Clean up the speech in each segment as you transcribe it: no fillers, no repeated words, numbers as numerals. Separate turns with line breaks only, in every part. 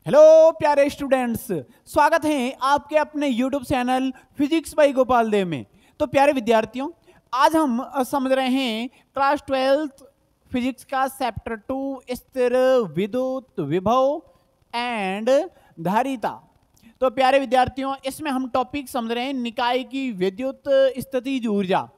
Hello प्यारे students, स्वागत है आपके अपने YouTube channel physics by Gopal Dev में। तो प्यारे विद्यार्थियों, आज हम समझ रहे हैं क्लास 12th फिजिक्स का चैप्टर 2 स्थिर विद्युत विभव एंड धारिता। तो प्यारे विद्यार्थियों, इसमें हम टॉपिक समझ रहे हैं निकाय की विद्युत स्थितिज ऊर्जा,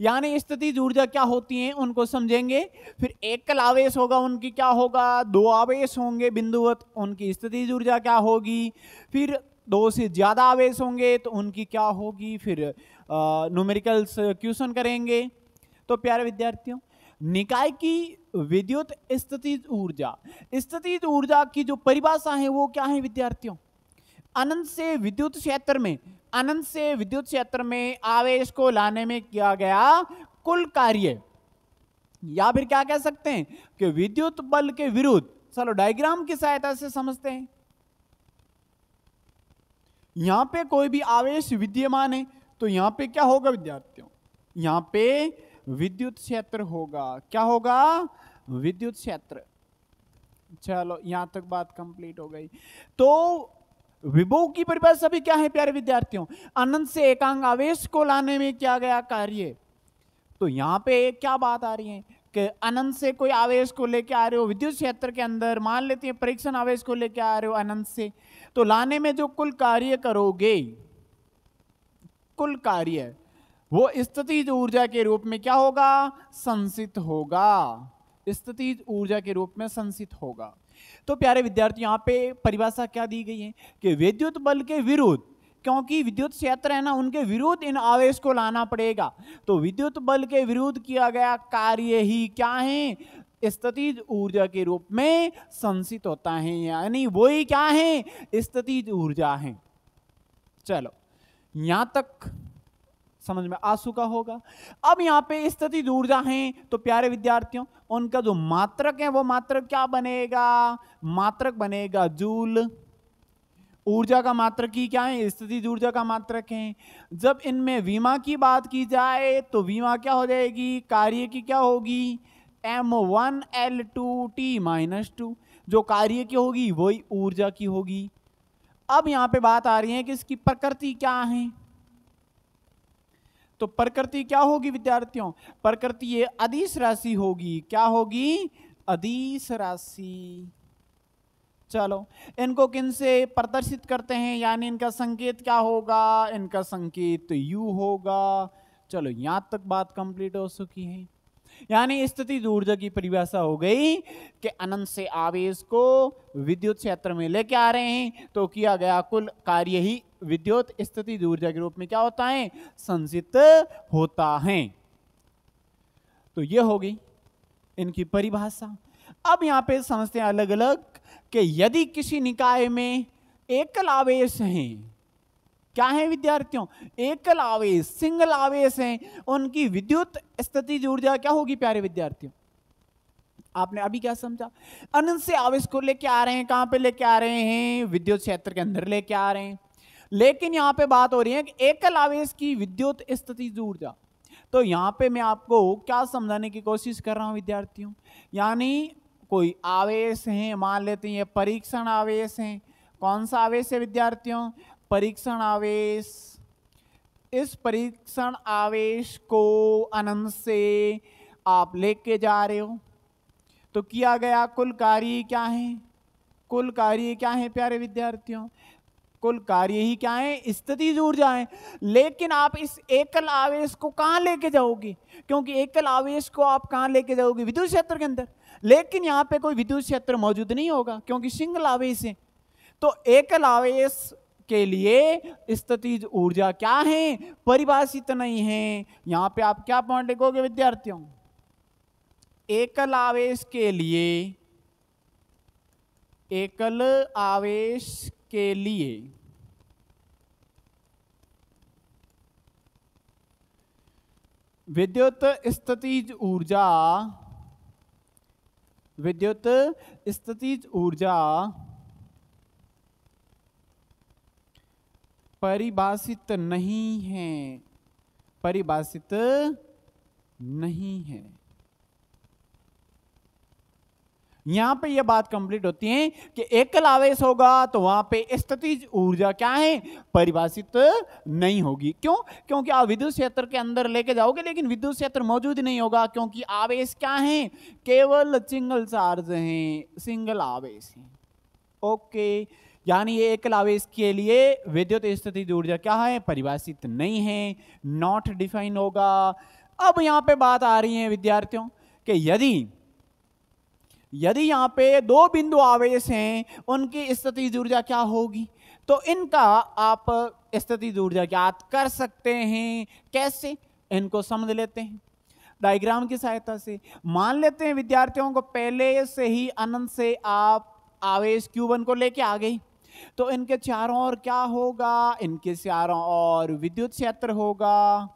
यानी स्थितिज ऊर्जा क्या होती है उनको समझेंगे। फिर एकल आवेश होगा, उनकी क्या होगा, दो आवेश होंगे बिंदुवत, उनकी स्थितिज ऊर्जा क्या होगी। फिर दो से ज्यादा आवेश होंगे तो उनकी क्या होगी। फिर न्यूमेरिकल्स क्वेश्चन करेंगे। तो प्यारे विद्यार्थियों, निकाय की विद्युत स्थितिज ऊर्जा की जो परिभाषा है वो क्या है विद्यार्थियों। अनंत से विद्युत क्षेत्र में आवेश को लाने में किया गया कुल कार्य, या फिर क्या कह सकते हैं कि विद्युत बल के विरुद्ध। चलो डायग्राम की सहायता से समझते हैं। यहां पे कोई भी आवेश विद्यमान है तो यहां पे क्या होगा विद्यार्थियों, यहां पे विद्युत क्षेत्र होगा। क्या होगा? विद्युत क्षेत्र। चलो यहां तक बात कंप्लीट हो गई। तो विभव की परिभाषा भी क्या है प्यारे विद्यार्थियों, अनंत से एकांक आवेश को लाने में किया गया कार्य। तो यहां पे क्या बात आ रही है कि अनंत से कोई आवेश को लेके आ रहे हो विद्युत क्षेत्र के अंदर, मान लेते हैं परीक्षण आवेश को लेके आ रहे हो अनंत से, तो लाने में जो कुल कार्य करोगे, कुल कार्य वो स्थितिज ऊर्जा के रूप में क्या होगा, संचित होगा। स्थितिज ऊर्जा के रूप में संचित होगा। तो प्यारे विद्यार्थी, यहां पे परिभाषा क्या दी गई है कि विद्युत बल के विरुद्ध, क्योंकि विद्युत क्षेत्र है ना, उनके विरुद्ध इन आवेश को लाना पड़ेगा। तो विद्युत बल के विरुद्ध किया गया कार्य ही क्या है, स्थितिज ऊर्जा के रूप में संचित होता है, यानी वही क्या है, स्थितिज ऊर्जा है। चलो यहां तक समझ में आ चुका होगा। अब यहां पे स्थितिज ऊर्जा है तो प्यारे विद्यार्थियों, उनका जो मात्रक है वो मात्रक क्या बनेगा, मात्रक बनेगा जूल। ऊर्जा का मात्रक ही क्या है, स्थितिज ऊर्जा का मात्रक है। जब इनमें विमा की बात की जाए तो विमा क्या हो जाएगी, कार्य की क्या होगी, m1L2T-2। जो कार्य की होगी वही ऊर्जा की होगी। अब यहां पे बात आ रही है कि इसकी प्रकृति क्या है। तो प्रकृति क्या होगी विद्यार्थियों, प्रकृति ये अदिश राशि होगी। क्या होगी, अदिश राशि। चलो इनको किन से प्रदर्शित करते हैं, यानी इनका संकेत क्या होगा, इनका संकेत U होगा। चलो यहां तक बात कंप्लीट हो चुकी है। यानी स्थितिज ऊर्जा की परिभाषा हो गई कि अनंत से आवेश को विद्युत क्षेत्र में लेके आ रहे हैं तो किया गया कुल कार्य ही विद्युत स्थितिज ऊर्जा के रूप में क्या होता है, संचित होता है। तो ये होगी इनकी परिभाषा। अब यहां पे समझते हैं अलग अलग कि यदि किसी निकाय में एकल आवेश हैं, क्या है विद्यार्थियों, एकल आवेश, सिंगल आवेश हैं, उनकी विद्युत स्थितिज ऊर्जा क्या होगी प्यारे विद्यार्थियों। आपने अभी क्या समझा, अनंत से आवेश को लेके आ रहे हैं, कहां पे लेके आ रहे हैं, विद्युत क्षेत्र के अंदर लेके आ रहे हैं। लेकिन यहां पे बात हो रही है कि एकल आवेश की विद्युत स्थितिज ऊर्जा। तो यहां पे मैं आपको क्या समझाने की कोशिश कर रहा हूं विद्यार्थियों, यानी कोई आवेश है, मान लेते हैं ये परीक्षण आवेश है। कौन सा आवेश है विद्यार्थियों, परीक्षण आवेश। इस परीक्षण आवेश को अनंत से आप लेके जा रहे हो तो किया गया कुल कार्य क्या है, कुल कार्य क्या है प्यारे विद्यार्थियों, कुल कार्य ही क्या है, स्थितिज ऊर्जा है। लेकिन आप इस एकल आवेश को कहां लेके जाओगे, क्योंकि एकल आवेश को आप कहां लेके जाओगे, विद्युत क्षेत्र के अंदर। लेकिन यहां पे कोई विद्युत क्षेत्र मौजूद नहीं होगा क्योंकि सिंगल आवेश है। तो एकल आवेश के लिए स्थितिज ऊर्जा क्या है, परिभाषित नहीं है। यहां पे आप क्या पॉइंट लिखोगे विद्यार्थियों, एकल आवेश के लिए, एकल आवेश के लिए विद्युत स्थितिज ऊर्जा, विद्युत स्थितिज ऊर्जा परिभाषित नहीं है, परिभाषित नहीं है। यहां पे ये बात कंप्लीट होती है कि एकल आवेश होगा तो वहां पे स्थितिज ऊर्जा क्या है, परिभाषित नहीं होगी। क्यों? क्योंकि आप विद्युत क्षेत्र के अंदर लेके जाओगे लेकिन विद्युत क्षेत्र मौजूद नहीं होगा, क्योंकि आवेश क्या है, केवल सिंगल चार्ज है, सिंगल आवेश है। ओके, यानी ये एकल आवेश के लिए विद्युत स्थितिज ऊर्जा क्या है, परिभाषित नहीं है, नॉट डिफाइन होगा। अब यहां पे बात आ रही है विद्यार्थियों कि यदि यहां पे दो बिंदु आवेश हैं, उनकी स्थितिज ऊर्जा क्या होगी, तो इनका आप स्थितिज ऊर्जा ज्ञात कर सकते हैं। कैसे, इनको समझ लेते हैं डायग्राम की सहायता से। मान लेते हैं विद्यार्थियों को पहले से ही अनंत से आप आवेश Q1 को लेके आ गई, तो इनके चारों ओर क्या होगा, इनके चारों ओर विद्युत क्षेत्र होगा।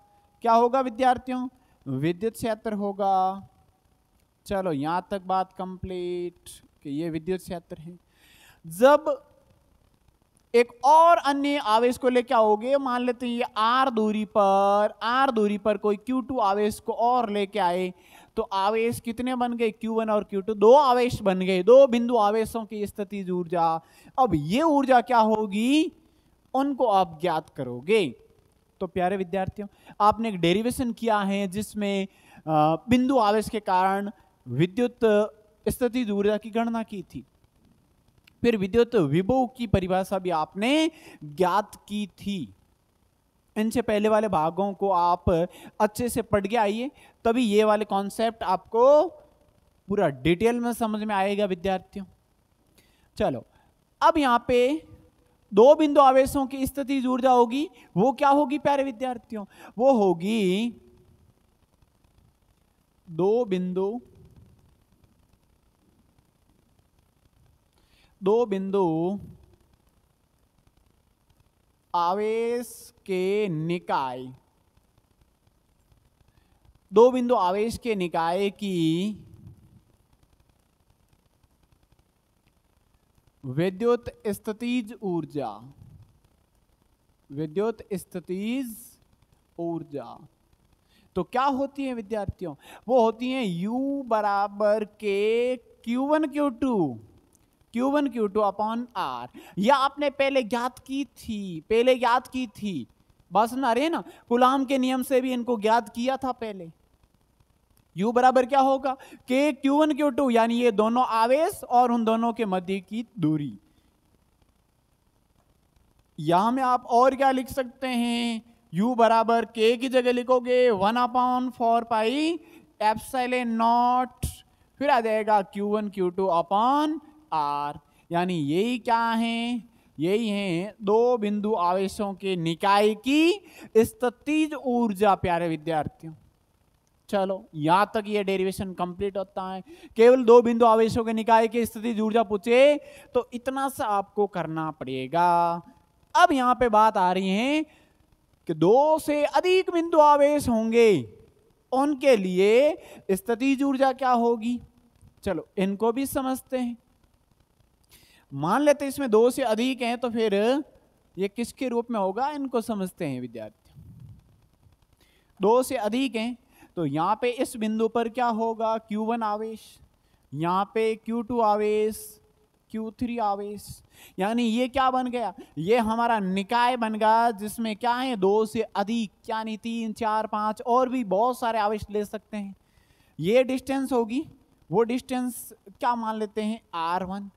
क्या होगा विद्यार्थियों, विद्युत क्षेत्र होगा। चलो यहां तक बात कंप्लीट कि ये विद्युत क्षेत्र है। जब एक और अन्य आवेश को लेके आओगे, मान लेते हैं ये r दूरी पर कोई Q2 आवेश को और लेके आए, तो आवेश कितने बन गए, Q1 और Q2, दो आवेश बन गए, दो बिंदु आवेशों की स्थितिज ऊर्जा। अब ये ऊर्जा क्या होगी, उनको आप ज्ञात करोगे। तो प्यारे विद्यार्थियों, आपने एक डेरिवेशन किया है जिसमें बिंदु आवेश के कारण विद्युत स्थितिज ऊर्जा की गणना की थी, फिर विद्युत विभव की परिभाषा भी आपने ज्ञात की थी। इनसे पहले वाले भागों को आप अच्छे से पढ़ के आइए, तभी ये वाले कॉन्सेप्ट आपको पूरा डिटेल में समझ में आएगा विद्यार्थियों। चलो, अब यहां पे दो बिंदु आवेशों की स्थितिज ऊर्जा होगी, वो क्या होगी प्यारे विद्यार्थियों, वो होगी दो बिंदु आवेश के निकाय, दो बिंदु आवेश के निकाय की विद्युत स्थितिज ऊर्जा। तो क्या होती है विद्यार्थियों, वो होती है U बराबर के Q1 Q2 अपॉन R। यह आपने पहले ज्ञात की थी, बात समझ आ रही है ना, कूलाम के नियम से भी इनको ज्ञात किया था पहले। U बराबर क्या होगा, के Q1 Q2, यानी ये दोनों आवेश और उन दोनों के मध्य की दूरी। यहां में आप और क्या लिख सकते हैं, U बराबर के की जगह लिखोगे 1/4 पाई एप्सिलॉन नॉट, फिर आ जाएगा Q1 Q2 अपॉन R। यानी यही क्या है, यही है दो बिंदु आवेशों के निकाय की स्थितिज ऊर्जा प्यारे विद्यार्थियों। चलो यहां तक ये डेरिवेशन कंप्लीट होता है। केवल दो बिंदु आवेशों के निकाय की स्थितिज ऊर्जा पूछे तो इतना सा आपको करना पड़ेगा। अब यहां पे बात आ रही है कि दो से अधिक बिंदु आवेश होंगे, उनके लिए स्थितिज ऊर्जा क्या होगी। चलो इनको भी समझते हैं। मान लेते इसमें दो से अधिक हैं, तो फिर ये किसके रूप में होगा, इनको समझते हैं विद्यार्थी। दो से अधिक हैं तो यहां पे इस बिंदु पर क्या होगा, Q1 आवेश, यहां पे Q2 आवेश, Q3 आवेश। यानी ये क्या बन गया, ये हमारा निकाय बन गया जिसमें क्या है, दो से अधिक, यानी 3 4 5 और भी बहुत सारे आवेश ले सकते हैं। ये डिस्टेंस होगी, वो डिस्टेंस क्या मान लेते हैं, R1।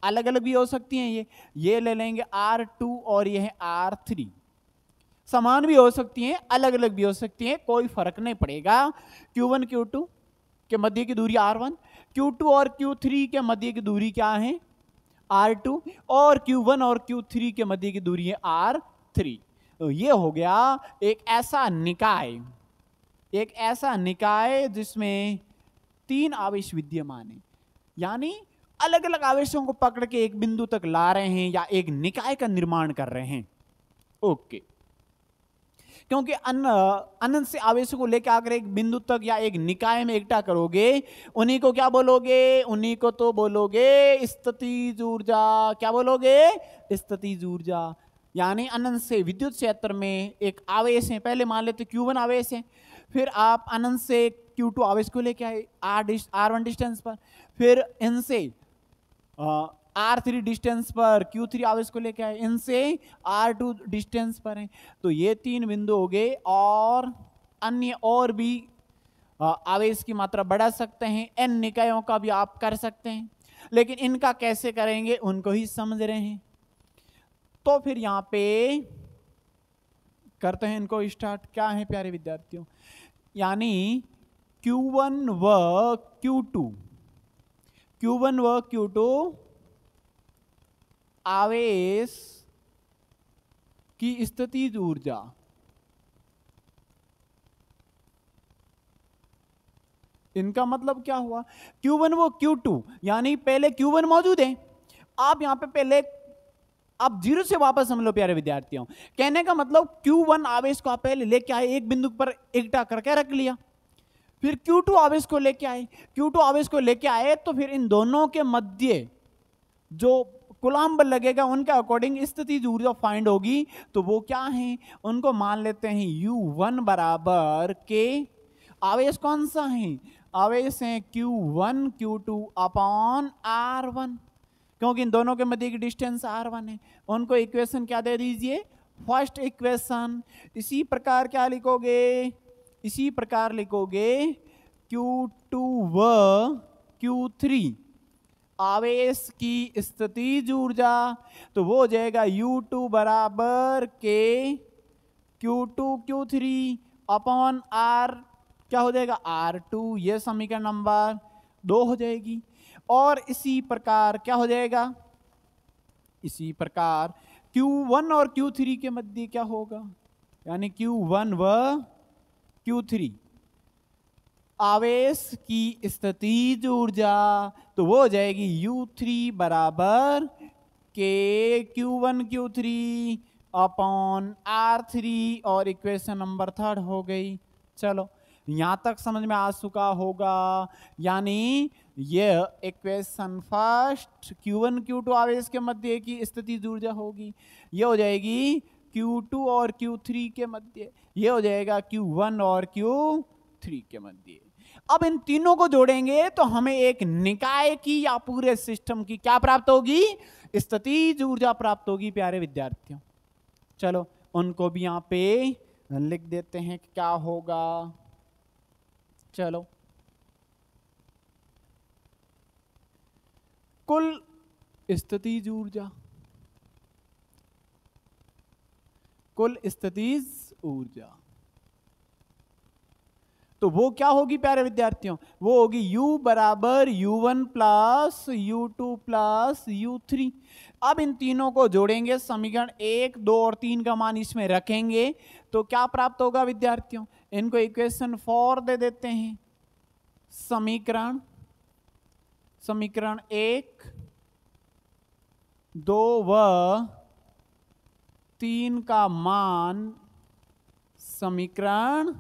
अलग अलग भी हो सकती हैं, ये ले लेंगे R2 और ये है R3। समान भी हो सकती हैं, अलग अलग भी हो सकती हैं, कोई फर्क नहीं पड़ेगा। Q1 Q2 के मध्य की दूरी R1, Q2 और Q3 के मध्य की दूरी क्या है, R2, और Q1 और Q3 के मध्य की दूरी है R3। तो ये हो गया एक ऐसा निकाय जिसमें 3 आवेश विद्यमान है। यानी अलग अलग आवेशों को पकड़ के एक बिंदु तक ला रहे हैं या एक निकाय का निर्माण कर रहे हैं। ओके, क्योंकि अनंत से आवेशों को लेकर आकर एक बिंदु तक या एक निकाय में इकट्ठा करोगे, उन्हीं को क्या बोलोगे, उन्हीं को तो बोलोगे स्थितिज ऊर्जा। क्या बोलोगे, स्थितिज ऊर्जा। यानी अनंत से विद्युत क्षेत्र में एक आवेश है, पहले मान लेते Q1 आवेश है, फिर आप अनंत से Q2 आवेश को लेके आए R1 डिस्टेंस पर, फिर इनसे R3 डिस्टेंस पर Q3 आवेश को लेके आए, इनसे R2 डिस्टेंस पर है। तो ये 3 बिंदु हो गए, और अन्य और भी आवेश की मात्रा बढ़ा सकते हैं, n निकायों का भी आप कर सकते हैं, लेकिन इनका कैसे करेंगे उनको ही समझ रहे हैं। तो फिर यहां पे करते हैं इनको स्टार्ट। क्या है प्यारे विद्यार्थियों, यानी Q1 व Q2, Q1 व Q2 आवेश की स्थितिज ऊर्जा, इनका मतलब क्या हुआ, Q1 वो Q2, यानी पहले Q1 मौजूद है, आप यहां पे पहले आप जीरो से वापस समझ लो प्यारे विद्यार्थियों। कहने का मतलब Q1 आवेश को आप पहले लेके आए, एक बिंदु पर इकट्ठा करके रख लिया, फिर Q2 आवेश को लेके आए, Q2 आवेश को लेके आए, तो फिर इन दोनों के मध्य जो कूलम्ब लगेगा उनके अकॉर्डिंग स्थितिज ऊर्जा फाइंड होगी। तो वो क्या है, उनको मान लेते हैं U1 बराबर के, आवेश कौन सा है, आवेश है Q1 Q2 अपॉन R1, क्योंकि इन दोनों के मध्य की डिस्टेंस R1 है। उनको इक्वेशन क्या दे दीजिए, फर्स्ट इक्वेशन। इसी प्रकार क्या लिखोगे, इसी प्रकार लिखोगे Q2 व Q3 आवेश की स्थितिज ऊर्जा, तो वो हो जाएगा U2 बराबर के Q2 Q3 अपॉन R, क्या हो जाएगा R2, ये समीकरण नंबर 2 हो जाएगी। और इसी प्रकार क्या हो जाएगा, इसी प्रकार Q1 और Q3 के मध्य क्या होगा, यानी Q1 व Q3 आवेश की स्थितिज ऊर्जा, तो वो हो जाएगी U3 बराबर के Q1 Q3 अपॉन R3, और इक्वेशन नंबर 3 हो गई। चलो यहां तक समझ में आ चुका होगा, यानी ये इक्वेशन फर्स्ट Q1 Q2 आवेश के मध्य की स्थितिज ऊर्जा होगी, ये हो जाएगी Q2 और Q3 के मध्य, ये हो जाएगा Q1 और Q3 के मध्य। अब इन तीनों को जोड़ेंगे तो हमें एक निकाय की या पूरे सिस्टम की क्या प्राप्त होगी, स्थितिज ऊर्जा प्राप्त होगी प्यारे विद्यार्थियों। चलो उनको भी यहां पे लिख देते हैं कि क्या होगा। चलो कुल स्थितिज ऊर्जा, कुल स्थितिज ऊर्जा, तो वो क्या होगी प्यारे विद्यार्थियों, वो होगी U बराबर U1 plus U2 plus U3। अब इन तीनों को जोड़ेंगे, समीकरण 1, 2 और 3 का मान इसमें रखेंगे, तो क्या प्राप्त होगा विद्यार्थियों, इनको इक्वेशन 4 दे देते हैं। समीकरण 1, 2 व 3 का मान समीकरण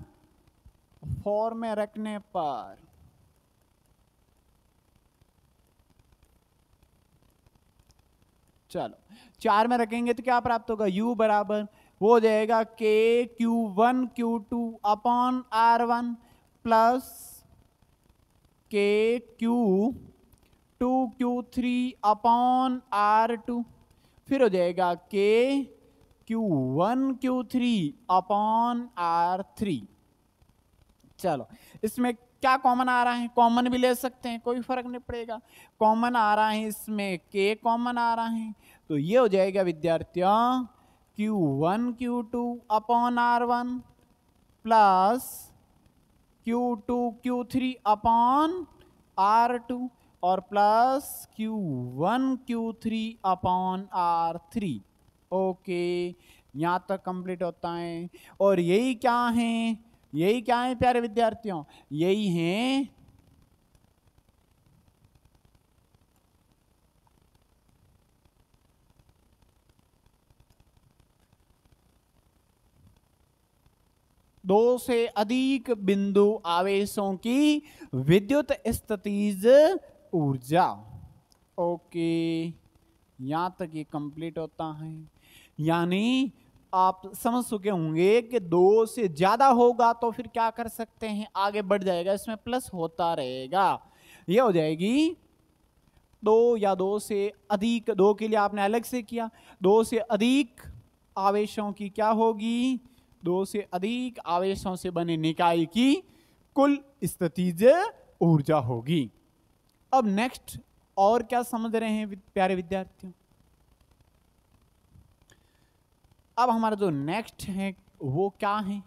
4 में रखने पर चलो 4 में रखेंगे तो क्या प्राप्त होगा, U बराबर वो हो जाएगा के Q1 Q2 upon R1 plus के Q2 Q3 अपॉन R2, फिर हो जाएगा के Q1 Q3 अपॉन R3। चलो इसमें क्या कॉमन आ रहा है, कॉमन भी ले सकते हैं, कोई फर्क नहीं पड़ेगा, कॉमन आ रहा है इसमें के कॉमन आ रहा है, तो ये हो जाएगा विद्यार्थियों Q1 Q2 upon R1 plus Q2 Q3 upon R2 और plus Q1 Q3 upon R3। Okay यहां तक कंप्लीट होता है। और यही क्या है, यही क्या है प्यारे विद्यार्थियों, यही है दो से अधिक बिंदु आवेशों की विद्युत स्थितिज ऊर्जा। ओके यहां तक ये कंप्लीट होता है, यानी आप समझ चुके होंगे कि 2 से ज्यादा होगा तो फिर क्या कर सकते हैं, आगे बढ़ जाएगा, इसमें प्लस होता रहेगा, ये हो जाएगी दो या दो से अधिक, दो के लिए आपने अलग से किया, दो से अधिक आवेशों की क्या होगी, दो से अधिक आवेशों से बने निकाय की कुल स्थितिज ऊर्जा होगी। अब नेक्स्ट और क्या समझ रहे हैं प्यारे विद्यार्थियों? अब हमारा जो नेक्स्ट है वो क्या है?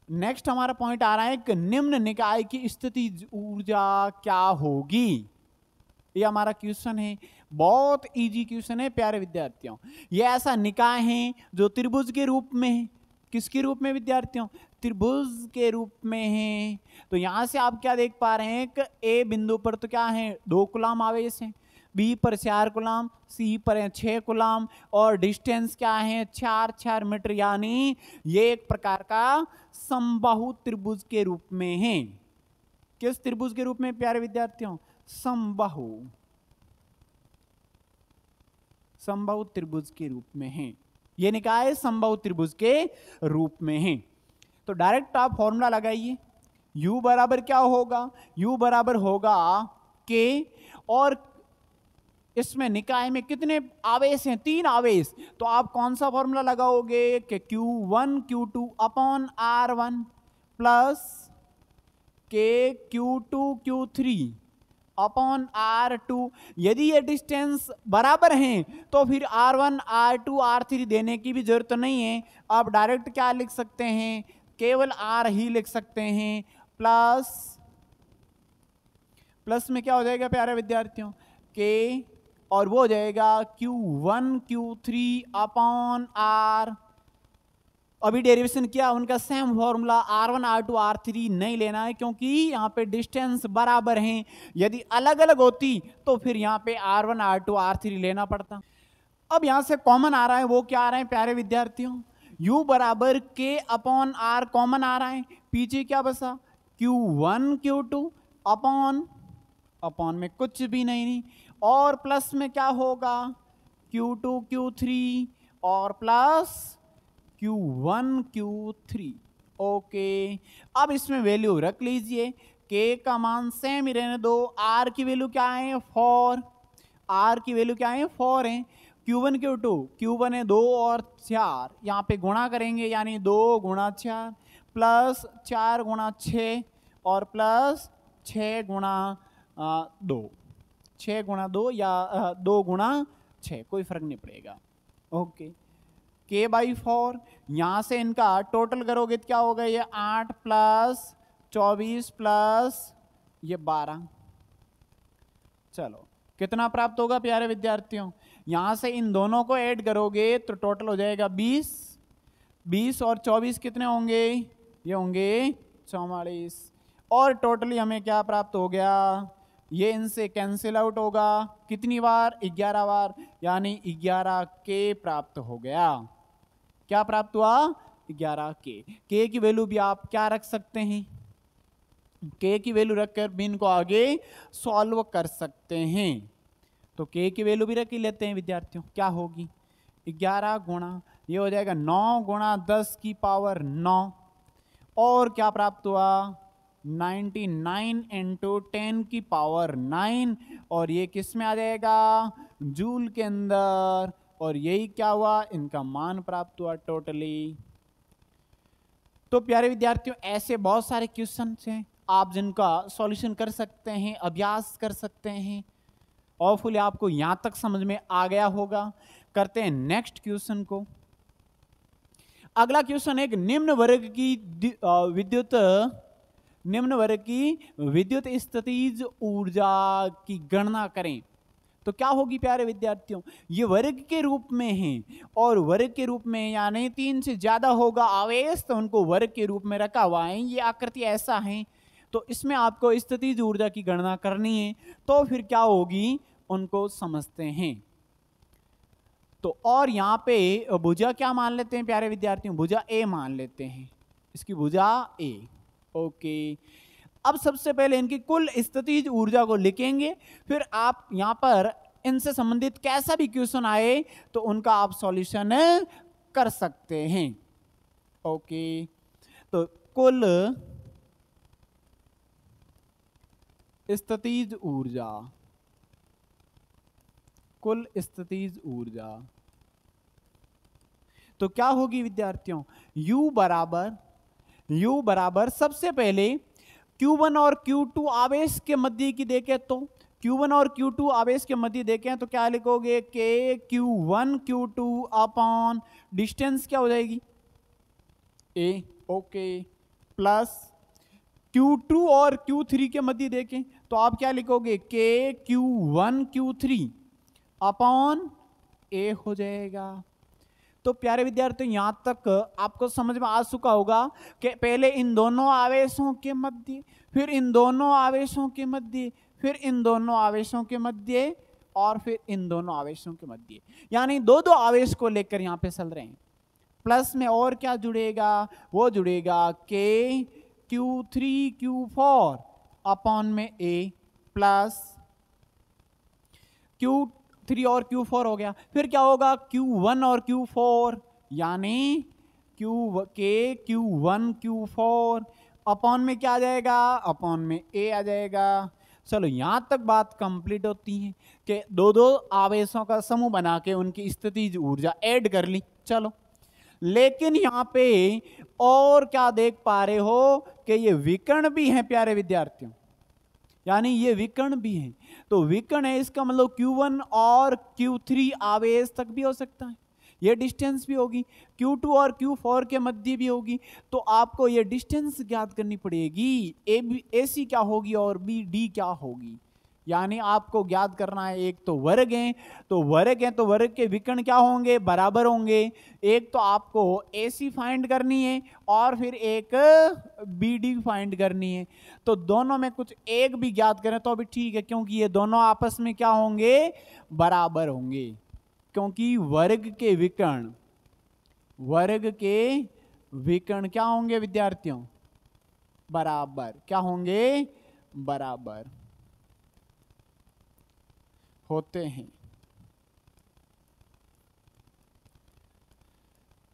नेक्स्ट हमारा पॉइंट आ रहा है कि निम्न निकाय की स्थितिज ऊर्जा क्या होगी। ये हमारा क्वेश्चन है, बहुत इजी क्वेश्चन है प्यारे विद्यार्थियों। ये ऐसा निकाय है जो त्रिभुज के रूप में है। किसके रूप में विद्यार्थियों? त्रिभुज के रूप में है। तो यहां से आप क्या देख पा रहे हैं कि ए बिंदु पर तो क्या है, 2 कूलम आवेश है, बी पर 4 कूलम, सी पर 6 कूलम, और डिस्टेंस क्या है, 4 मीटर, यानी ये एक प्रकार का समबाहु त्रिभुज के रूप में है। किस त्रिभुज के रूप में प्यारे विद्यार्थियों? समबाहु त्रिभुज के रूप में है। ये निकाय समबाहु त्रिभुज के रूप में है। तो डायरेक्ट आप फॉर्मूला लगाइए, U बराबर क्या होगा, U बराबर होगा K, और इसमें निकाय में कितने आवेश हैं, 3 आवेश। तो आप कौन सा फॉर्मूला लगाओगे कि Q1 Q2 upon R1 plus K Q2 Q3 upon R2। यदि ये डिस्टेंस बराबर हैं तो फिर R1 R2 R3 देने की भी जरूरत नहीं है। आप डायरेक्ट क्या लिख सकते हैं, केवल R ही लिख सकते हैं। प्लस में क्या हो जाएगा प्यारे विद्यार्थियों, K, और वो हो जाएगा Q1 Q3 अपॉन R। अभी डेरिवेशन किया, उनका same formula, R1 R2 R3 नहीं लेना है क्योंकि यहाँ पे डिस्टेंस बराबर हैं। यदि अलग अलग होती तो फिर यहाँ पे R1 R2 R3 लेना पड़ता। अब यहाँ से कॉमन आ रहा है, वो क्या आ रहा है प्यारे विद्यार्थियों, U बराबर K अपॉन R कॉमन आ रहा है। पीछे क्या बसा, Q1 Q2 अपॉन में कुछ भी नहीं, और प्लस में क्या होगा, Q2 Q3 और प्लस Q1 Q3। ओके, अब इसमें वैल्यू रख लीजिए, K का मान सेम ही रहने दो। R की वैल्यू क्या है, 4, R की वैल्यू क्या है, 4 है। Q1 Q2, Q1 है 2 और 4, यहाँ पे गुणा करेंगे, यानी 2 गुणा 4 प्लस 4 गुणा 6 और प्लस 6 गुणा 2, 6 गुणा 2 या 2 गुणा 6, कोई फर्क नहीं पड़ेगा। ओके, K/4, यहां से इनका टोटल करोगे तो क्या होगा, ये 8 प्लस 24 प्लस ये 12। चलो, कितना प्राप्त होगा प्यारे विद्यार्थियों, यहां से इन दोनों को ऐड करोगे तो टोटल हो जाएगा 20। 20 और 24 कितने होंगे, ये होंगे 44, और टोटली हमें क्या प्राप्त हो गया, ये इनसे कैंसिल आउट होगा, कितनी बार, 11 बार, यानी 11 K प्राप्त हो गया। क्या प्राप्त हुआ, 11 K की वैल्यू भी आप क्या रख सकते हैं, K की वैल्यू रखकर भी इनको आगे सॉल्व कर सकते हैं। तो K की वैल्यू भी रख ही लेते हैं विद्यार्थियों, क्या होगी, 11 गुणा, ये हो जाएगा 9 गुणा 10 की पावर 9, और क्या प्राप्त हुआ, 99 इंटू 10 की पावर 9, और ये किस में आ जाएगा, जूल के अंदर, और यही क्या हुआ, इनका मान प्राप्त हुआ टोटली। तो प्यारे विद्यार्थियों, ऐसे बहुत सारे क्वेश्चन हैं आप जिनका सॉल्यूशन कर सकते हैं, अभ्यास कर सकते हैं। होपफुली आपको यहां तक समझ में आ गया होगा। करते हैं नेक्स्ट क्वेश्चन को। अगला क्वेश्चन एक निम्न वर्ग की विद्युत स्थितिज ऊर्जा की गणना करें। तो क्या होगी प्यारे विद्यार्थियों, ये वर्ग के रूप में है, और वर्ग के रूप में यानी 3 से ज्यादा होगा आवेश तो उनको वर्ग के रूप में रखा हुआ है। ये आकृति ऐसा है, तो इसमें आपको स्थितिज ऊर्जा की गणना करनी है। तो फिर क्या होगी, उनको समझते हैं। तो और यहाँ पे भुजा क्या मान लेते हैं प्यारे विद्यार्थियों, भुजा ए मान लेते हैं, इसकी भुजा ए। ओके, अब सबसे पहले इनकी कुल स्थितिज ऊर्जा को लिखेंगे, फिर आप यहां पर इनसे संबंधित कैसा भी क्वेश्चन आए तो उनका आप सॉल्यूशन कर सकते हैं। ओके, तो कुल स्थितिज ऊर्जा कुल स्थितिज ऊर्जा। तो क्या होगी विद्यार्थियों, U बराबर सबसे पहले Q1 और Q2 आवेश के मध्य की देखें तो Q1 और Q2 आवेश के मध्य देखें तो क्या लिखोगे, K Q1 Q2 upon distance क्या हो जाएगी A, ओके, प्लस Q2 और Q3 के मध्य देखें तो आप क्या लिखोगे, K Q1 Q3 upon A हो जाएगा। तो प्यारे विद्यार्थियों यहां तक आपको समझ में आ चुका होगा कि पहले इन दोनों आवेशों के मध्य, फिर इन दोनों आवेशों के मध्य, फिर इन दोनों आवेशों के मध्य, और फिर इन दोनों आवेशों के मध्य, यानी दो दो आवेश को लेकर यहां पे चल रहे हैं। प्लस में और क्या जुड़ेगा, वो जुड़ेगा K Q3 Q4 अपॉन में A प्लस Q3 और Q4 हो गया। फिर क्या होगा, Q1 और Q4 यानी K Q1 Q4 अपॉन में क्या आ जाएगा, अपॉन में A आ जाएगा। चलो यहां तक बात कंप्लीट होती है कि दो दो आवेशों का समूह बना के उनकी स्थितिज ऊर्जा ऐड कर ली। चलो लेकिन यहां पे और क्या देख पा रहे हो कि ये विकर्ण भी हैं प्यारे विद्यार्थियों, यानी ये विकर्ण भी हैं। तो विकर्ण है इसका मतलब Q1 और Q3 आवेश तक भी हो सकता है, ये डिस्टेंस भी होगी, Q2 और Q4 के मध्य भी होगी। तो आपको ये डिस्टेंस ज्ञात करनी पड़ेगी, AC क्या होगी और BD क्या होगी, यानी आपको ज्ञात करना है। एक तो वर्ग है, तो वर्ग के विकर्ण क्या होंगे, बराबर होंगे। एक तो आपको AC फाइंड करनी है और फिर एक BD फाइंड करनी है। तो दोनों में कुछ एक भी ज्ञात करें तो भी ठीक है, क्योंकि ये दोनों आपस में क्या होंगे, बराबर होंगे, क्योंकि वर्ग के विकर्ण क्या होंगे विद्यार्थियों, बराबर। क्या होंगे, बराबर होते हैं।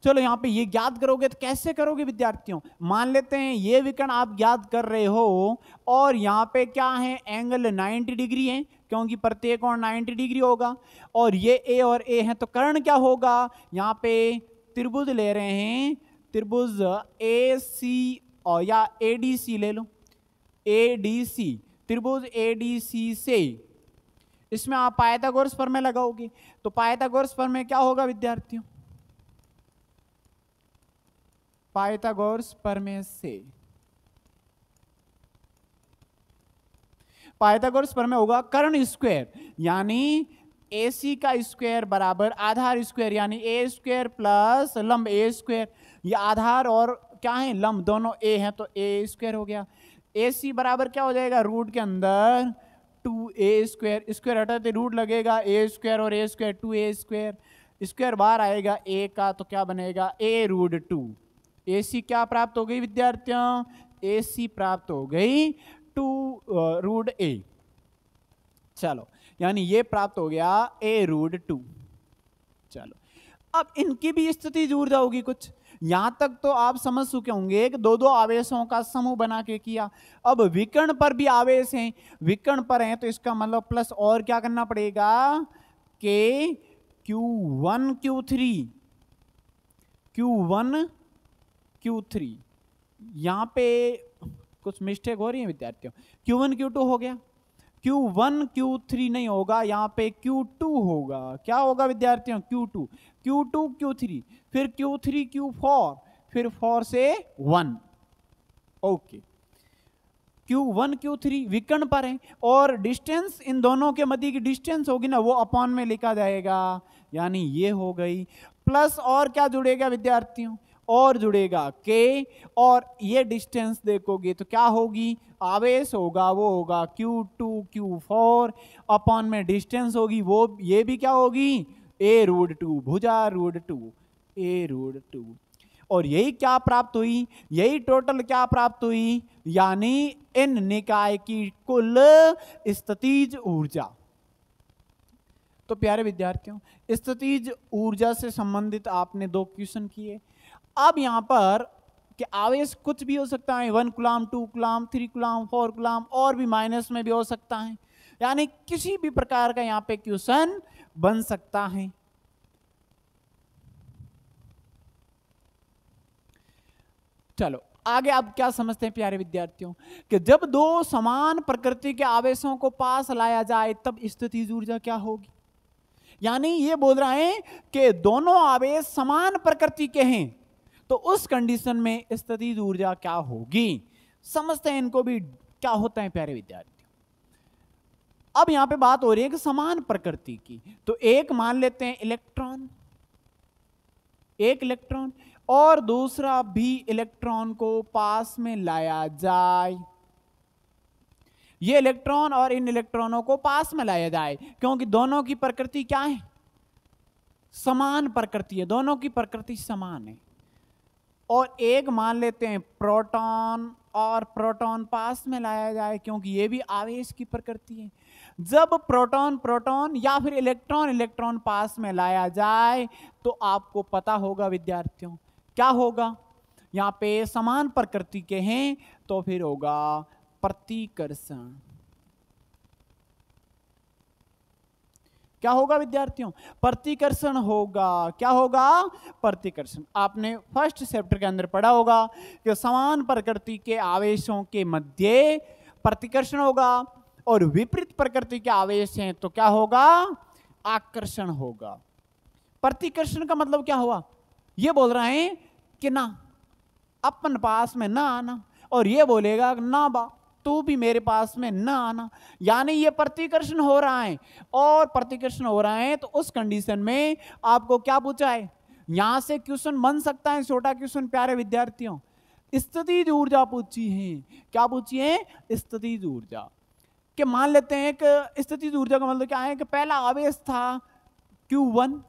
चलो यहां पे ये ज्ञात करोगे तो कैसे करोगे विद्यार्थियों, मान लेते हैं ये विकर्ण आप ज्ञात कर रहे हो और यहां पे क्या है, एंगल 90 डिग्री है, क्योंकि प्रत्येक कोण 90 डिग्री होगा, और ये A और A है। तो कर्ण क्या होगा, यहां पे त्रिभुज ले रहे हैं, त्रिभुज AC और या ADC ले लो, ADC, त्रिभुज ADC से इसमें आप पाइथागोरस प्रमेय लगाओगे। तो पाइथागोरस प्रमेय क्या होगा विद्यार्थियों, पाइथागोरस प्रमेय से, पाइथागोरस प्रमेय होगा कर्ण स्क्वायर, यानी AC का स्क्वायर बराबर आधार स्क्वायर, यानी A स्क्वायर प्लस लंब A स्क्वायर। ये आधार और क्या है, लंब दोनों A है, तो A स्क्वायर हो गया। AC बराबर क्या हो जाएगा, रूट के अंदर 2A स्क्वायर, स्क्वायर हटाते रूट लगेगा, A स्क्वायर और A square 2A square, square बाहर आएगा A का, तो क्या बनेगा, A रूट 2। AC क्या प्राप्त हो गई विद्यार्थियों, AC प्राप्त हो गई 2 रूट A। चलो यानी ये प्राप्त हो गया A रूट 2। चलो अब इनकी भी स्थितिज ऊर्जा होगी कुछ, यहां तक तो आप समझ चुके होंगे कि दो दो आवेशों का समूह बना के किया। अब विकर्ण पर भी आवेश हैं, विकर्ण पर हैं, तो इसका मतलब प्लस और क्या करना पड़ेगा, K Q1 Q3 यहां पे कुछ मिस्टेक हो रही है विद्यार्थियों, Q1 Q2 हो गया, Q1 Q3 नहीं होगा, यहां पे Q2 होगा। क्या होगा विद्यार्थियों, Q2 Q3, फिर Q3 Q4, फिर 4 से 1, ओके। Q1 Q3 विकर्ण पर है और डिस्टेंस इन दोनों के मध्य की डिस्टेंस होगी ना, वो अपॉन में लिखा जाएगा, यानी ये हो गई। प्लस और क्या जुड़ेगा विद्यार्थियों, और जुड़ेगा K, और ये डिस्टेंस देखोगे तो क्या होगी, आवेश होगा, वो होगा Q2 Q4 अपॉन में डिस्टेंस होगी, वो ये भी क्या होगी, A रूट 2, भुजा रूट 2, A रूट 2। और यही क्या प्राप्त हुई, यही टोटल क्या प्राप्त हुई, यानी इन निकाय की कुल स्थितिज ऊर्जा। तो प्यारे विद्यार्थियों, स्थितिज ऊर्जा से संबंधित आपने 2 क्वेश्चन किए। अब यहां पर कि आवेश कुछ भी हो सकता है, 1 कूलम, 2 कूलम, 3 कूलम, 4 कूलम, और भी माइनस में भी हो सकता है, यानी किसी भी प्रकार का यहां पे क्वेश्चन बन सकता है। चलो आगे आप क्या समझते हैं प्यारे विद्यार्थियों, कि जब दो समान प्रकृति के आवेशों को पास लाया जाए तब स्थितिज ऊर्जा क्या होगी। यानी ये बोल रहा है कि दोनों आवेश समान प्रकृति के हैं तो उस कंडीशन में स्थितिज ऊर्जा क्या होगी। समझते हैं इनको भी क्या होता है प्यारे विद्यार्थियों। अब यहां पे बात हो रही है कि समान प्रकृति की, तो एक मान लेते हैं इलेक्ट्रॉन, एक इलेक्ट्रॉन और दूसरा भी इलेक्ट्रॉन को पास में लाया जाए। ये इलेक्ट्रॉन और इन इलेक्ट्रॉनों को पास में लाया जाए क्योंकि दोनों की प्रकृति क्या है, समान प्रकृति है, दोनों की प्रकृति समान है। और एक मान लेते हैं प्रोटॉन और प्रोटॉन पास में लाया जाए क्योंकि ये भी आवेश की प्रकृति है। जब प्रोटॉन प्रोटॉन या फिर इलेक्ट्रॉन इलेक्ट्रॉन पास में लाया जाए तो आपको पता होगा विद्यार्थियों क्या होगा। यहां पे समान प्रकृति के हैं तो फिर होगा प्रतिकर्षण। क्या होगा विद्यार्थियों, प्रतिकर्षण होगा। क्या होगा, प्रतिकर्षण। आपने फर्स्ट चैप्टर के अंदर पढ़ा होगा कि समान प्रकृति के आवेशों के मध्य प्रतिकर्षण होगा और विपरीत प्रकृति के आवेश हैं तो क्या होगा, आकर्षण होगा। प्रतिकर्षण का मतलब क्या हुआ, ये बोल रहे हैं कि ना अपन पास में ना आना, और ये बोलेगा ना बा तू भी मेरे पास में ना आना। यानी ये प्रतिकर्षण हो रहा है, और प्रतिकर्षण हो रहा है तो उस कंडीशन में आपको क्या पूछा है, यहां से क्वेश्चन बन सकता है छोटा क्वेश्चन प्यारे विद्यार्थियों, स्थितिज ऊर्जा पूछी है। क्या पूछी है, स्थितिज ऊर्जा। कि मान लेते हैं कि स्थितिज ऊर्जा का मतलब क्या है कि पहला आवेश था Q1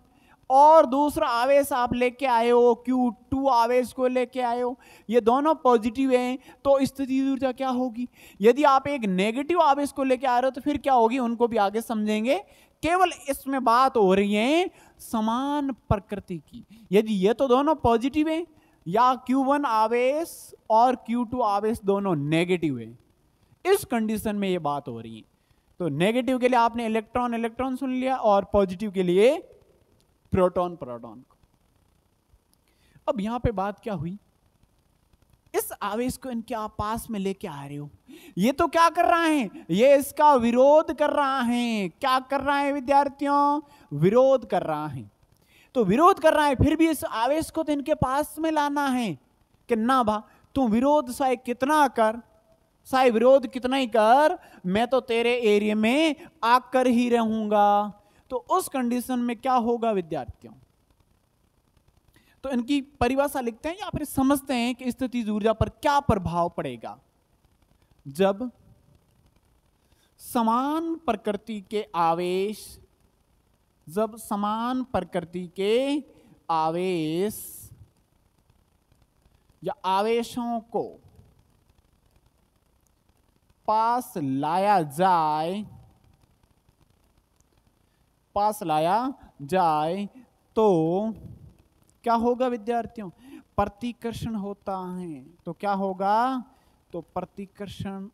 और दूसरा आवेश आप लेके आए हो Q2 आवेश को लेके आए हो, ये दोनों पॉजिटिव हैं तो स्थितिज ऊर्जा क्या होगी। यदि आप एक नेगेटिव आवेश को लेके आ रहे हो तो फिर क्या होगी, उनको भी आगे समझेंगे। केवल इसमें बात हो रही है समान प्रकृति की। यदि ये तो दोनों पॉजिटिव हैं या Q1 आवेश और Q2 आवेश दोनों नेगेटिव है, इस कंडीशन में ये बात हो रही है। तो नेगेटिव के लिए आपने इलेक्ट्रॉन इलेक्ट्रॉन सुन लिया और पॉजिटिव के लिए प्रोटॉन प्रोटॉन को। अब यहां पे बात क्या हुई, इस आवेश को इनके आप पास में लेके आ रहे हो, ये तो क्या कर रहा है, ये इसका विरोध कर रहा है। क्या कर रहा है विद्यार्थियों, विरोध कर रहा है। तो विरोध कर रहा है, फिर भी इस आवेश को तो इनके पास में लाना है कि ना भा तू विरोध चाहे कितना कर, चाहे विरोध कितना ही कर, मैं तो तेरे एरिया में आकर ही रहूंगा। तो उस कंडीशन में क्या होगा विद्यार्थियों, तो इनकी परिभाषा लिखते हैं या फिर समझते हैं कि स्थितिज ऊर्जा पर क्या प्रभाव पड़ेगा। जब समान प्रकृति के आवेश, जब समान प्रकृति के आवेश या आवेशों को पास लाया जाए, पास लाया जाए तो क्या होगा विद्यार्थियों, प्रतिकर्षण होता है। तो क्या होगा, तो प्रतिकर्षण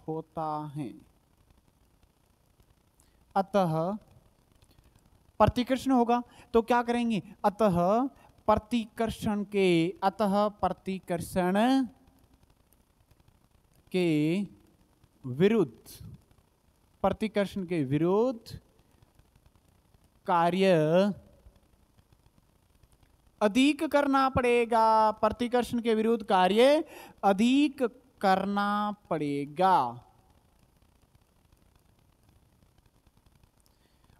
होता है। अतः प्रतिकर्षण होगा तो क्या करेंगे, अतः प्रतिकर्षण के, अतः प्रतिकर्षण के विरुद्ध, प्रतिकर्षण के विरुद्ध कार्य अधिक करना पड़ेगा। प्रतिकर्षण के विरुद्ध कार्य अधिक करना पड़ेगा,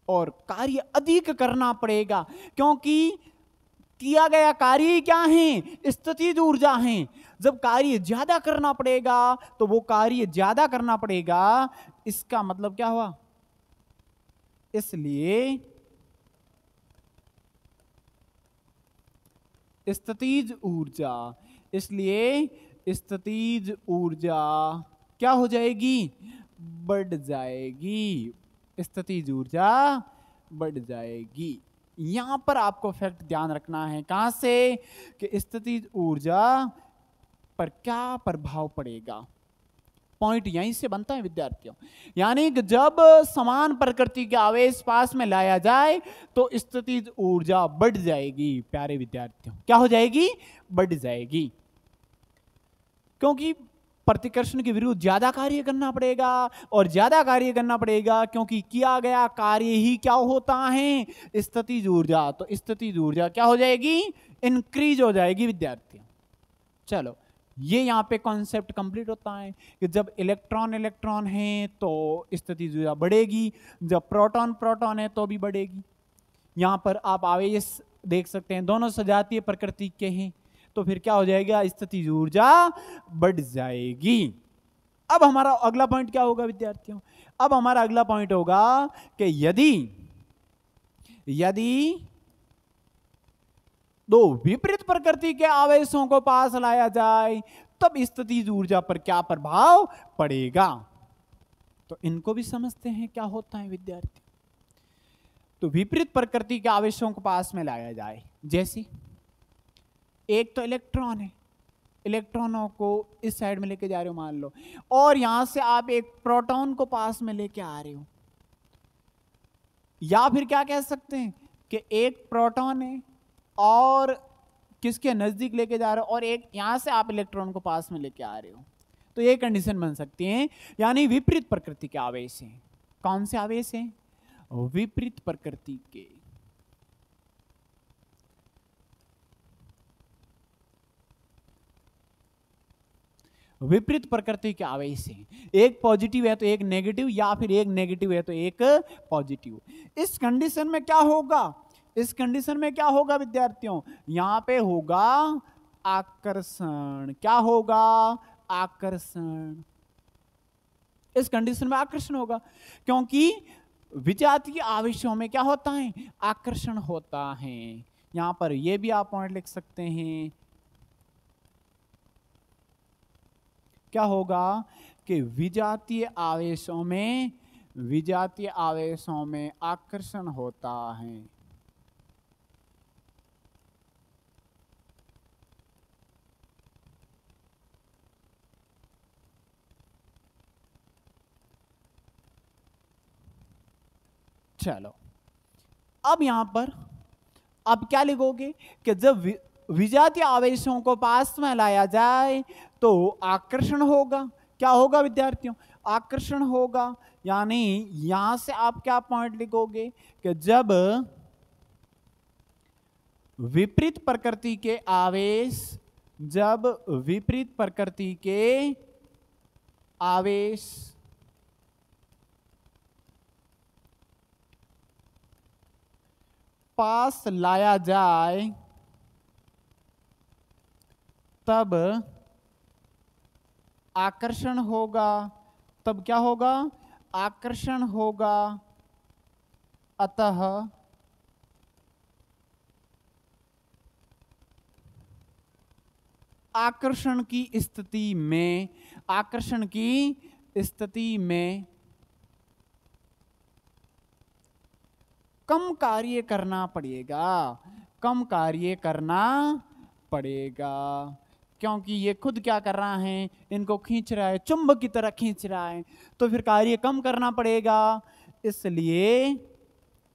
और कार्य अधिक करना पड़ेगा क्योंकि किया गया कार्य क्या है, स्थितिज ऊर्जा है। जब कार्य ज्यादा करना पड़ेगा तो वो कार्य ज्यादा करना पड़ेगा, इसका मतलब क्या हुआ, इसलिए स्थितिज ऊर्जा, इसलिए स्थितिज ऊर्जा क्या हो जाएगी, बढ़ जाएगी। स्थितिज ऊर्जा बढ़ जाएगी। यहां पर आपको फैक्ट ध्यान रखना है, कहां से, कि स्थितिज ऊर्जा पर क्या प्रभाव पड़ेगा। पॉइंट यहीं से बनता है विद्यार्थियों। यानी कि जब समान प्रकृति के आवेश पास में लाया जाए तो स्थितिज ऊर्जा बढ़ जाएगी प्यारे विद्यार्थियों। क्या हो जाएगी? बढ़ जाएगी, क्योंकि प्रतिकर्षण के विरुद्ध ज्यादा कार्य करना पड़ेगा, और ज्यादा कार्य करना पड़ेगा क्योंकि किया गया कार्य ही क्या होता है? स्थितिज ऊर्जा। तो स्थितिज ऊर्जा क्या हो जाएगी? इंक्रीज हो जाएगी विद्यार्थियों। चलो, ये यहाँ पे कॉन्सेप्ट कंप्लीट होता है कि जब इलेक्ट्रॉन इलेक्ट्रॉन है तो स्थितिज ऊर्जा बढ़ेगी, जब प्रोटॉन प्रोटॉन है तो भी बढ़ेगी। यहाँ पर आप आवेश देख सकते हैं, दोनों सजातीय प्रकृति के हैं, तो फिर क्या हो जाएगा? स्थितिज ऊर्जा बढ़ जाएगी। अब हमारा अगला पॉइंट क्या होगा विद्यार्थियों? अब हमारा अगला पॉइंट होगा कि यदि दो विपरीत प्रकृति के आवेशों को पास लाया जाए तब स्थितिज ऊर्जा पर क्या प्रभाव पड़ेगा। तो इनको भी समझते हैं क्या होता है विद्यार्थी। तो विपरीत प्रकृति के आवेशों को पास में लाया जाए, जैसे एक तो इलेक्ट्रॉन है, इलेक्ट्रॉनों को इस साइड में लेके जा रहे हो मान लो, और यहां से आप एक प्रोटॉन को पास में लेके आ रहे हो, या फिर क्या कह सकते हैं कि एक प्रोटॉन है और किसके नजदीक लेके जा रहे हो, और एक यहां से आप इलेक्ट्रॉन को पास में लेके आ रहे हो। तो ये कंडीशन बन सकती है, यानी विपरीत प्रकृति के आवेश हैं। कौन से आवेश हैं? विपरीत प्रकृति के। विपरीत प्रकृति के आवेश हैं, एक पॉजिटिव है तो एक नेगेटिव, या फिर एक नेगेटिव है तो एक पॉजिटिव। इस कंडीशन में क्या होगा? इस कंडीशन में क्या होगा विद्यार्थियों? यहां पे होगा आकर्षण। क्या होगा? आकर्षण। इस कंडीशन में आकर्षण होगा, क्योंकि विजातीय आवेशों में क्या होता है? आकर्षण होता है। यहां पर यह भी आप पॉइंट लिख सकते हैं। क्या होगा कि विजातीय आवेशों में आकर्षण होता है। चलो, अब यहां पर अब क्या लिखोगे कि जब विजातीय आवेशों को पास में लाया जाए तो आकर्षण होगा। क्या होगा विद्यार्थियों? आकर्षण होगा। यानी यहां से आप क्या पॉइंट लिखोगे कि जब विपरीत प्रकृति के आवेश पास लाया जाए तब आकर्षण होगा। तब क्या होगा? आकर्षण होगा। अतः आकर्षण की स्थिति में कम कार्य करना पड़ेगा, क्योंकि ये खुद क्या कर रहा है? इनको खींच रहा है, चुंबक की तरह खींच रहा है, तो फिर कार्य कम करना पड़ेगा। इसलिए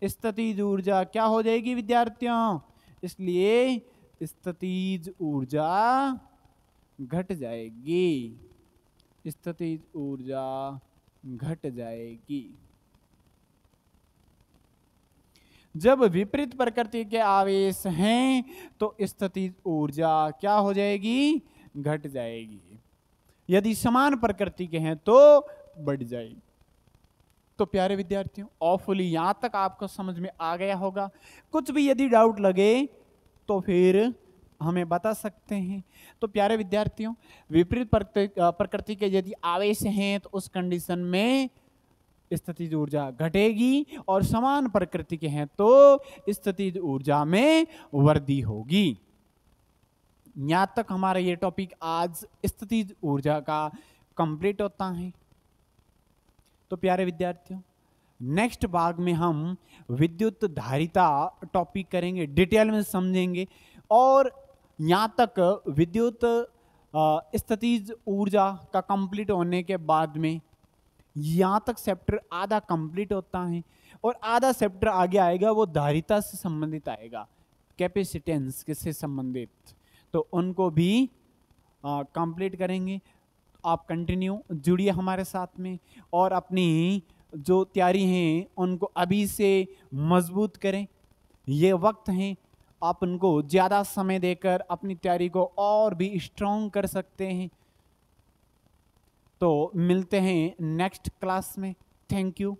स्थितिज ऊर्जा क्या हो जाएगी विद्यार्थियों? इसलिए स्थितिज ऊर्जा घट जाएगी। स्थितिज ऊर्जा घट जाएगी। जब विपरीत प्रकृति के आवेश हैं तो स्थितिज ऊर्जा क्या हो जाएगी? घट जाएगी। यदि समान प्रकृति के हैं तो बढ़ जाएगी। तो प्यारे विद्यार्थियों, ऑफुली यहां तक आपको समझ में आ गया होगा। कुछ भी यदि डाउट लगे तो फिर हमें बता सकते हैं। तो प्यारे विद्यार्थियों, विपरीत प्रकृति के यदि आवेश हैं तो उस कंडीशन में स्थितिज ऊर्जा घटेगी, और समान प्रकृति के हैं तो स्थितिज ऊर्जा में वृद्धि होगी। यहां तक हमारा ये टॉपिक आज स्थितिज ऊर्जा का कंप्लीट होता है। तो प्यारे विद्यार्थियों, नेक्स्ट भाग में हम विद्युत धारिता टॉपिक करेंगे, डिटेल में समझेंगे, और यहां तक विद्युत स्थितिज ऊर्जा का कंप्लीट होने के बाद में यहाँ तक चैप्टर आधा कंप्लीट होता है और आधा चैप्टर आगे आएगा, वो धारिता से संबंधित आएगा, कैपेसिटेंस किससे संबंधित, तो उनको भी कंप्लीट करेंगे। आप कंटिन्यू जुड़िए हमारे साथ में और अपनी जो तैयारी हैं उनको अभी से मजबूत करें। ये वक्त है, आप उनको ज़्यादा समय देकर अपनी तैयारी को और भी स्ट्रॉन्ग कर सकते हैं। तो मिलते हैं नेक्स्ट क्लास में। Thank you.